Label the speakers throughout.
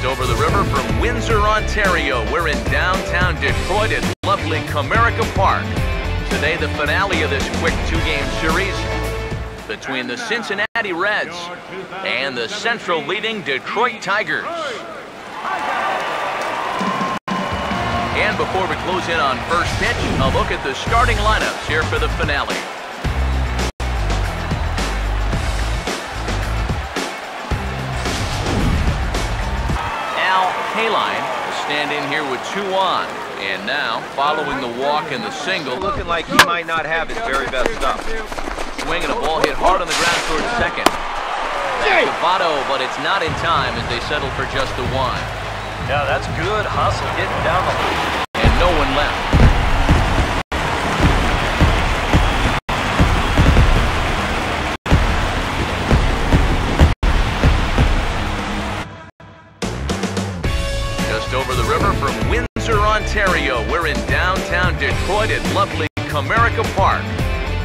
Speaker 1: over the river from Windsor, Ontario. We're in downtown Detroit at lovely Comerica Park. Today, the finale of this quick two-game series between the Cincinnati Reds and the Central leading Detroit Tigers. And before we close in on first pitch, a look at the starting lineups here for the finale. KALINE will stand in here with 2 on. And now, following the walk and the single.
Speaker 2: Looking like he might not have his very best stuff.
Speaker 1: Swinging a ball hit hard on the ground towards second. That's Votto, but it's not in time as they settle for just the 1.
Speaker 3: Yeah, that's good hustle getting down the line.
Speaker 1: And no one left. Just over the river from Windsor, Ontario. We're in downtown Detroit at lovely Comerica Park.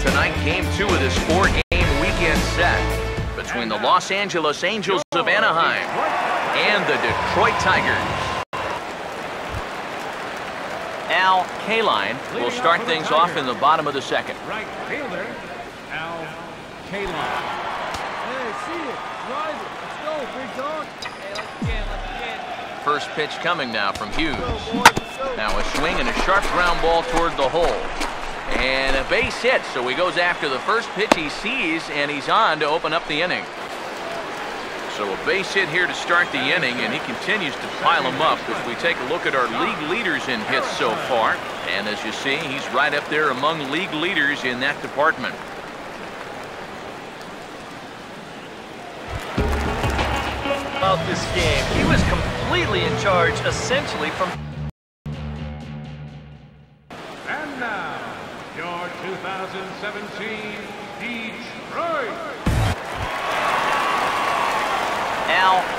Speaker 1: Tonight, Game 2 of this 4-game weekend set between the Los Angeles Angels of Anaheim and the Detroit Tigers. KALINE will start things off in the bottom of the second.
Speaker 4: Right fielder, KALINE. Hey, see it. Drive it. Let's go, big dog. Hey, let's get.
Speaker 1: First pitch coming now from Hughes. Now a swing and a sharp ground ball toward the hole. And a base hit, so he goes after the first pitch he sees, and he's on to open up the inning. So a base hit here to start the inning, and he continues to pile them up as we take a look at our league leaders in hits so far. And as you see, he's right up there among league leaders in that department.
Speaker 3: About this game, he was completely in charge, essentially from.
Speaker 4: And now, your 2017 Detroit.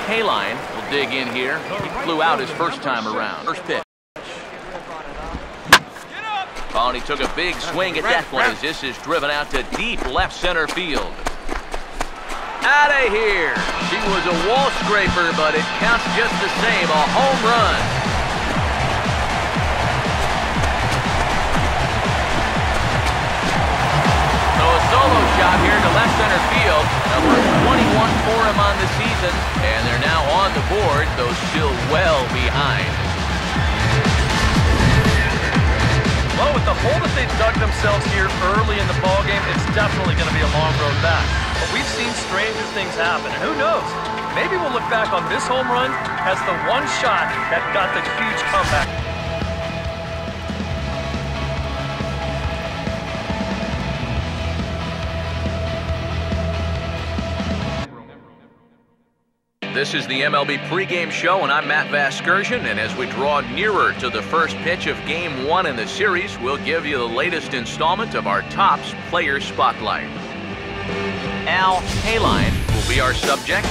Speaker 1: KALINE will dig in here. He flew out his first time around. First pitch. Oh, and he took a big swing at that one as this is driven out to deep left center field. Out of here. She was a wall scraper, but it counts just the same. A home run. So a solo shot here to left center field. Number 21 for him on the season. And they're now on the board, though still well behind.
Speaker 3: Well, with the hole that they've dug themselves here early in the ballgame, it's definitely going to be a long road back. But we've seen stranger things happen, and who knows? Maybe we'll look back on this home run as the one shot that got the huge comeback.
Speaker 1: This is the MLB pregame show, and I'm Matt Vasgersian, and as we draw nearer to the first pitch of Game 1 in the series, we'll give you the latest installment of our Topps Player Spotlight. KALINE will be our subject,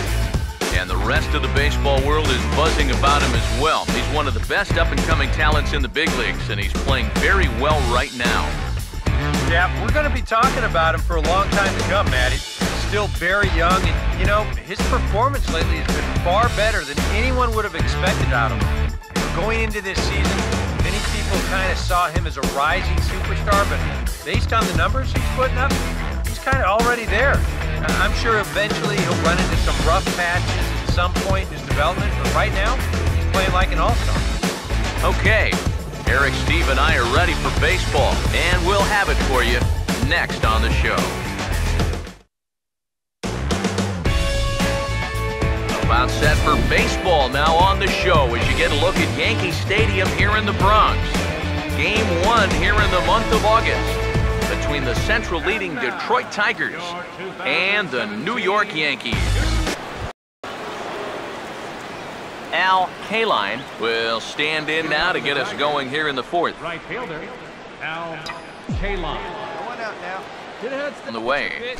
Speaker 1: and the rest of the baseball world is buzzing about him as well. He's one of the best up-and-coming talents in the big leagues, and he's playing very well right now.
Speaker 2: Yeah, we're going to be talking about him for a long time to come, Matt. He's still very young, and, you know, his performance lately has been far better than anyone would have expected out of him. Going into this season, many people kind of saw him as a rising superstar, but based on the numbers he's putting up, he's kind of already there. I'm sure eventually he'll run into some rough patches at some point in his development, but right now, he's playing like an all-star.
Speaker 1: Okay, Eric, Steve, and I are ready for baseball, and we'll have it for you next on the show. About set for baseball now on the show as you get a look at Yankee Stadium here in the Bronx. Game 1 here in the month of August between the Central leading Detroit Tigers and the New York Yankees. KALINE will stand in now to get us going here in the fourth.
Speaker 4: Right fielder, KALINE. Going out now.
Speaker 1: On the way.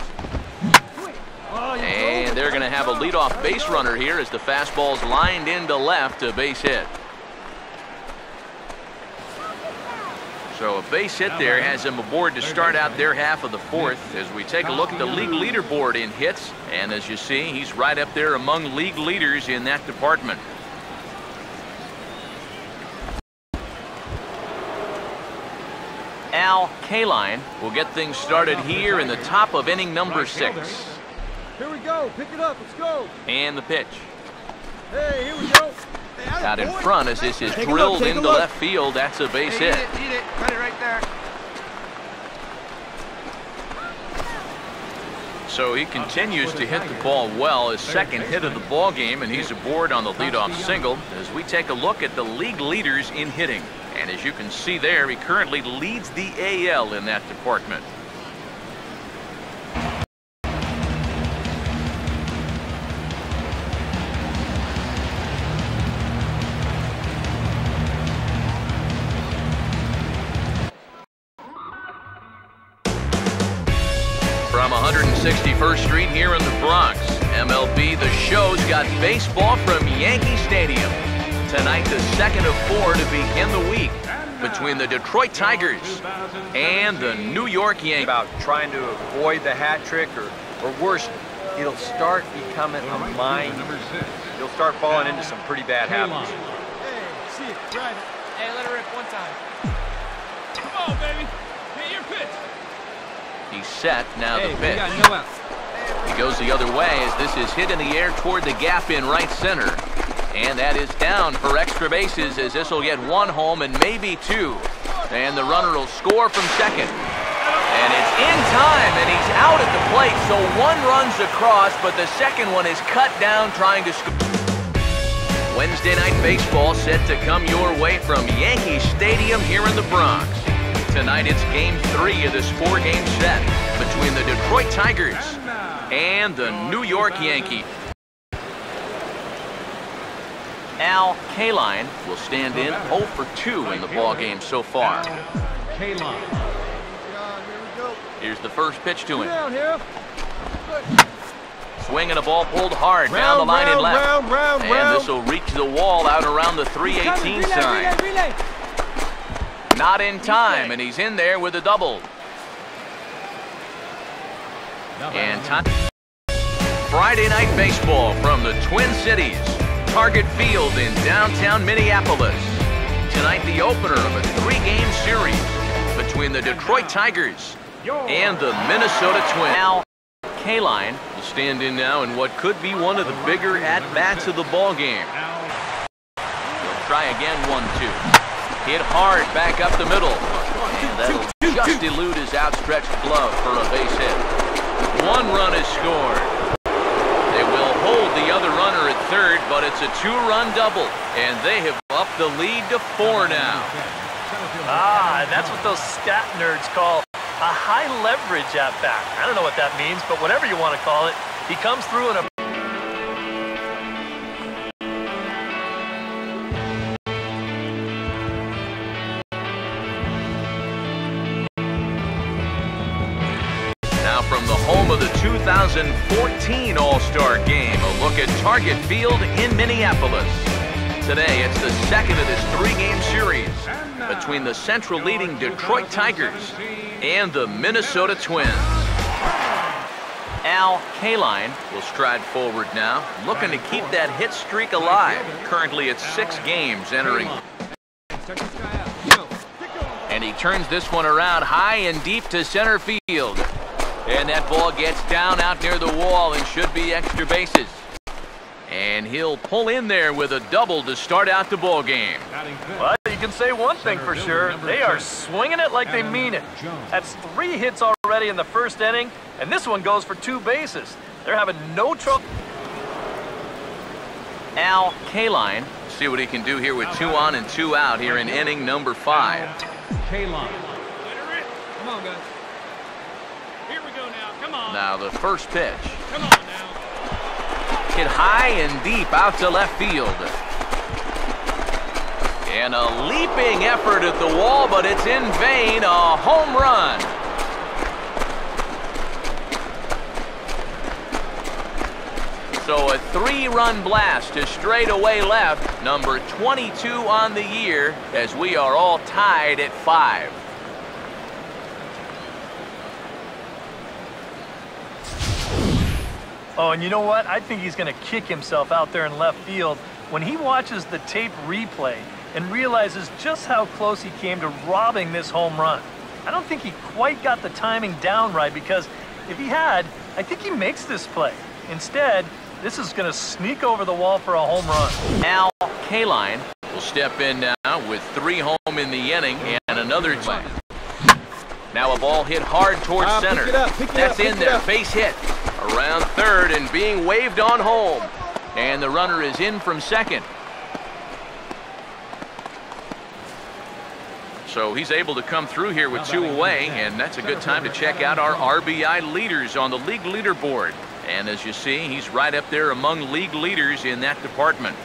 Speaker 1: And they're going to have a leadoff base runner here as the fastball's lined into left, a base hit. So a base hit there has them aboard to start out their half of the fourth as we take a look at the league leaderboard in hits. And as you see, he's right up there among league leaders in that department. KALINE will get things started here in the top of inning number 6.
Speaker 4: Here we go. Pick it up. Let's go.
Speaker 1: And the pitch.
Speaker 4: Hey, here we go.
Speaker 1: Out in front as this is drilled into left field. That's a base hit.
Speaker 5: Eat it. Cut it right there.
Speaker 1: So he continues to hit the ball well, his second hit of the ball game, and he's aboard on the leadoff single as we take a look at the league leaders in hitting. And as you can see there, he currently leads the AL in that department. From 161st Street here in the Bronx, MLB The Show's got baseball from Yankee Stadium. Tonight, the second of 4 to begin the week between the Detroit Tigers and the New York Yankees.
Speaker 2: About trying to avoid the hat trick, or worse, it'll start becoming a mind. You'll start falling into some pretty bad habits.
Speaker 4: Hey, see it. Drive it.
Speaker 5: Hey, let her rip one time.
Speaker 4: Come on, baby. Hit your pitch.
Speaker 1: He's set, now the pitch.
Speaker 4: No outs.
Speaker 1: He goes the other way as this is hit in the air toward the gap in right center. And that is down for extra bases as this will get 1 home and maybe 2. And the runner will score from second. And it's in time, and he's out at the plate, so 1 runs across, but the second one is cut down trying to score. Wednesday night baseball set to come your way from Yankee Stadium here in the Bronx. Tonight it's Game 3 of this 4-game set between the Detroit Tigers and the New York Yankees. KALINE will stand in 0 for 2 in the ballgame so far. Here's the first pitch to him. Swinging a ball pulled hard down the line and left. And this will reach the wall out around the 318 sign. Not in time, and he's in there with a double. And time. Friday night baseball from the Twin Cities. Target Field in downtown Minneapolis. Tonight the opener of a 3-game series between the Detroit Tigers and the Minnesota Twins. KALINE will stand in now in what could be one of the bigger at-bats of the ballgame. He'll try again, 1-2. Hit hard back up the middle. And that'll just elude his outstretched glove for a base hit. 1 run is scored. They will hold the other runner at third, but it's a 2-run double. And they have upped the lead to 4 now.
Speaker 3: And that's what those stat nerds call a high leverage at bat. I don't know what that means, but whatever you want to call it, he comes through in a...
Speaker 1: From the home of the 2014 All-Star Game, a look at Target Field in Minneapolis. Today, it's the second of this 3-game series between the Central leading Detroit Tigers and the Minnesota Twins. KALINE will stride forward now, looking to keep that hit streak alive. Currently, it's 6 games entering. And he turns this one around high and deep to center field. And that ball gets down out near the wall and should be extra bases. And he'll pull in there with a double to start out the ball game.
Speaker 3: Well, you can say one thing for sure. They are swinging it like they mean it. That's 3 hits already in the first inning, and this one goes for 2 bases. They're having no trouble.
Speaker 1: KALINE, see what he can do here with 2 on and 2 out here in inning number 5.
Speaker 4: KALINE. Come on, guys. Here we go now. Come on.
Speaker 1: Now the first pitch.
Speaker 4: Come on now.
Speaker 1: Hit high and deep out to left field. And a leaping effort at the wall, but it's in vain. A home run. So a 3-run blast to straightaway left, number 22 on the year, as we are all tied at 5.
Speaker 3: Oh, and you know what? I think he's going to kick himself out there in left field when he watches the tape replay and realizes just how close he came to robbing this home run. I don't think he quite got the timing down right, because if he had, I think he makes this play. Instead, this is going to sneak over the wall for a home run.
Speaker 1: Now, KALINE will step in now with 3 home in the inning and another 2. Now a ball hit hard towards center. That's in there, base hit. Around third and being waved on home. And the runner is in from second. So he's able to come through here with 2 away, and that's a good time to check out our RBI leaders on the league leaderboard. And as you see, he's right up there among league leaders in that department.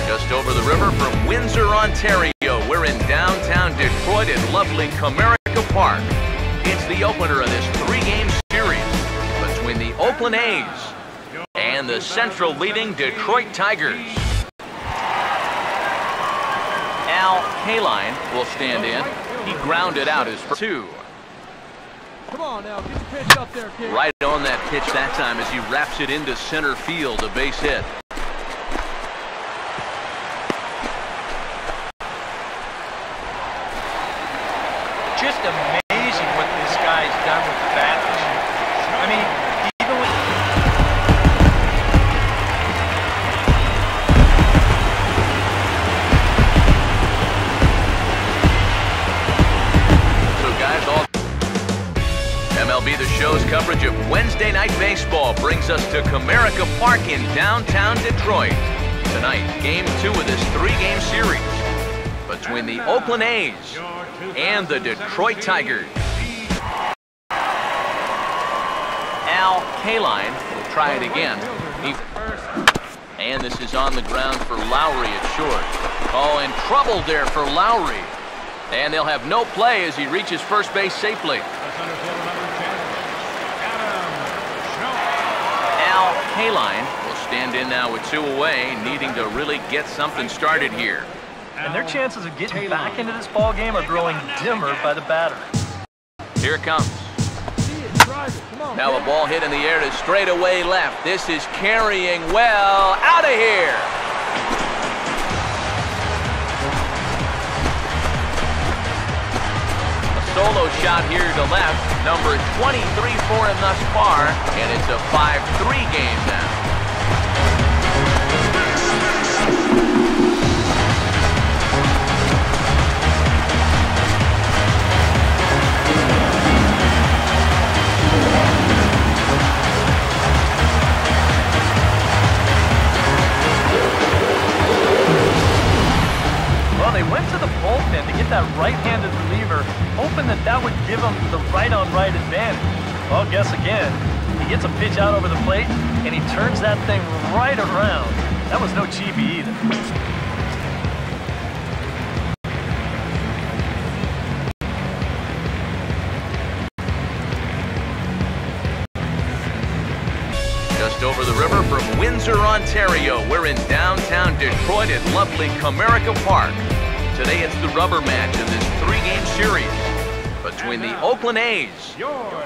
Speaker 1: Just over the river from Windsor, Ontario, we're in downtown Detroit at lovely Comerica Park. It's the opener of this 3-game series between the Oakland A's and the Central leading Detroit Tigers. KALINE will stand in. He grounded out his first 2.
Speaker 4: Come on now, get the pitch up there, kid.
Speaker 1: Right on that pitch that time as he wraps it into center field, a base hit.
Speaker 2: Just amazing what this guy's done with the bat. I mean, even with...
Speaker 1: So guys, all MLB The Show's coverage of Wednesday Night Baseball brings us to Comerica Park in downtown Detroit. Tonight, Game 2 of this 3-game series between the Oakland A's and the Detroit Tigers. KALINE will try it again. And this is on the ground for Lowry at short. Oh, in trouble there for Lowry. And they'll have no play as he reaches first base safely. KALINE will stand in now with 2 away, needing to really get something started here.
Speaker 3: And their chances of getting back into this ball game are growing dimmer by the batter.
Speaker 1: Here it comes. Now a ball hit in the air to straightaway left. This is carrying well. Out of here. A solo shot here to left. Number 23 for him thus far. And it's a 5-3 game now.
Speaker 3: They went to the bullpen to get that right-handed reliever, hoping that would give him the right-on-right advantage. Well, guess again. He gets a pitch out over the plate, and he turns that thing right around. That was no cheapie either.
Speaker 1: Just over the river from Windsor, Ontario, we're in downtown Detroit at lovely Comerica Park. Today it's the rubber match of this 3-game series between the Oakland A's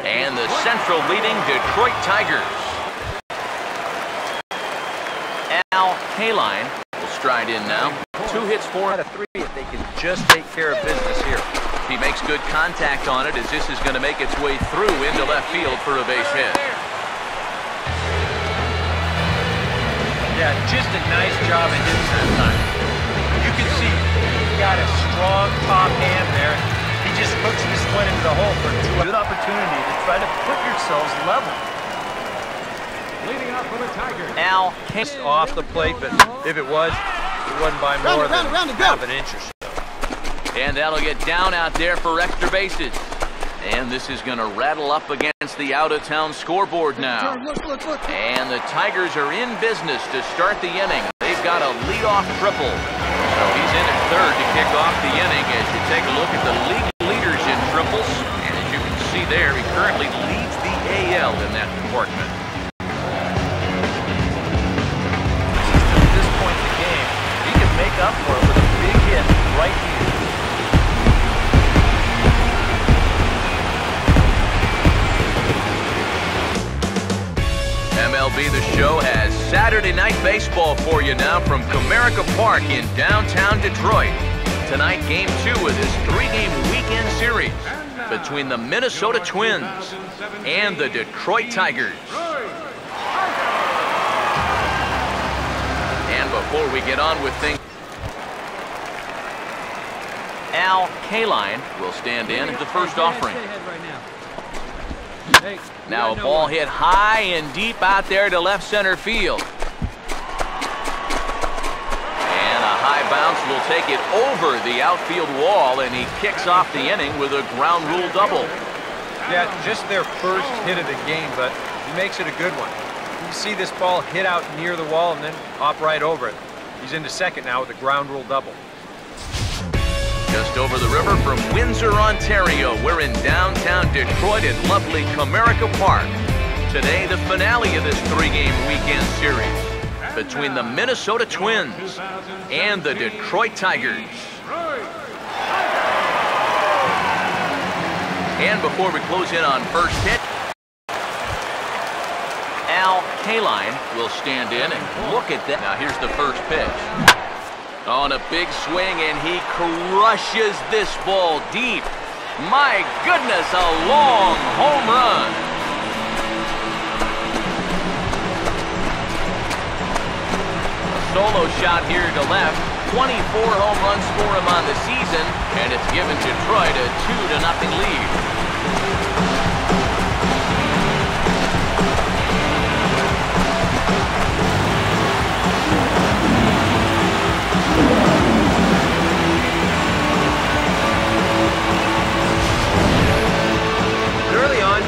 Speaker 1: and the Central leading Detroit Tigers. KALINE will stride in now. 2 hits, 4
Speaker 2: out of 3 if they can just take care of business here.
Speaker 1: He makes good contact on it as this is going to make its way through into left field for a base hit.
Speaker 2: Yeah, just a nice job at hitting that time. You can see he got a strong top hand there. He just hooks this one into the hole for a
Speaker 3: good opportunity to try to put yourselves level.
Speaker 4: Leading off for the Tigers.
Speaker 2: off the plate, but if it wasn't by more than half an inch or so.
Speaker 1: And that'll get down out there for extra bases. And this is going to rattle up against the out-of-town scoreboard now.
Speaker 4: Look.
Speaker 1: And the Tigers are in business to start the inning. They've got a leadoff triple. So he's in at third to kick off the inning as you take a look at the league leaders in triples. And as you can see there, he currently leads the AL in that department.
Speaker 3: At this point in the game, he can make up for it with a big hit right here.
Speaker 1: MLB The Show has Saturday Night Baseball for you now from Comerica Park in downtown Detroit. Tonight, Game 2 of this 3-game weekend series between the Minnesota Twins and the Detroit Tigers. And before we get on with things, KALINE will stand in at the first offering. Now a ball hit high and deep out there to left center field. And a high bounce will take it over the outfield wall, and he kicks off the inning with a ground rule double.
Speaker 2: Yeah, just their first hit of the game, but he makes it a good one. You see this ball hit out near the wall and then hop right over it. He's into second now with a ground rule double.
Speaker 1: Just over the river from Windsor, Ontario, we're in downtown Detroit at lovely Comerica Park. Today, the finale of this 3-game weekend series between the Minnesota Twins and the Detroit Tigers. And before we close in on first pitch, KALINE will stand in, and look at that. Now here's the first pitch. On a big swing, and he crushes this ball deep. My goodness, a long home run. A solo shot here to left. 24 home runs for him on the season, and it's given Detroit a 2-0 lead.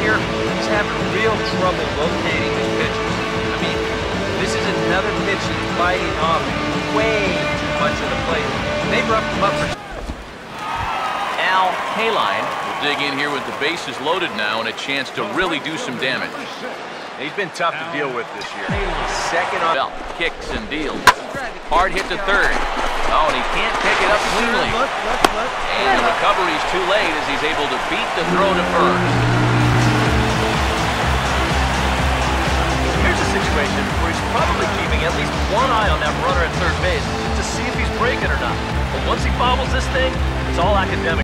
Speaker 2: He's having real trouble locating his pitches. I mean, this is another pitch that's biting off way too much of the plate. They've roughed him up for...
Speaker 1: KALINE will dig in here with the bases loaded now and a chance to really do some damage.
Speaker 2: He's been tough to deal with this year. Second on...
Speaker 1: Belt kicks and deals. Hard hit to third. Oh, and he can't pick it up cleanly. And the recovery's too late as he's able to beat the throw to first.
Speaker 3: Situation where he's probably keeping at least one eye on that runner at third base to see if he's breaking or not. But once he bobbles this thing, it's all academic.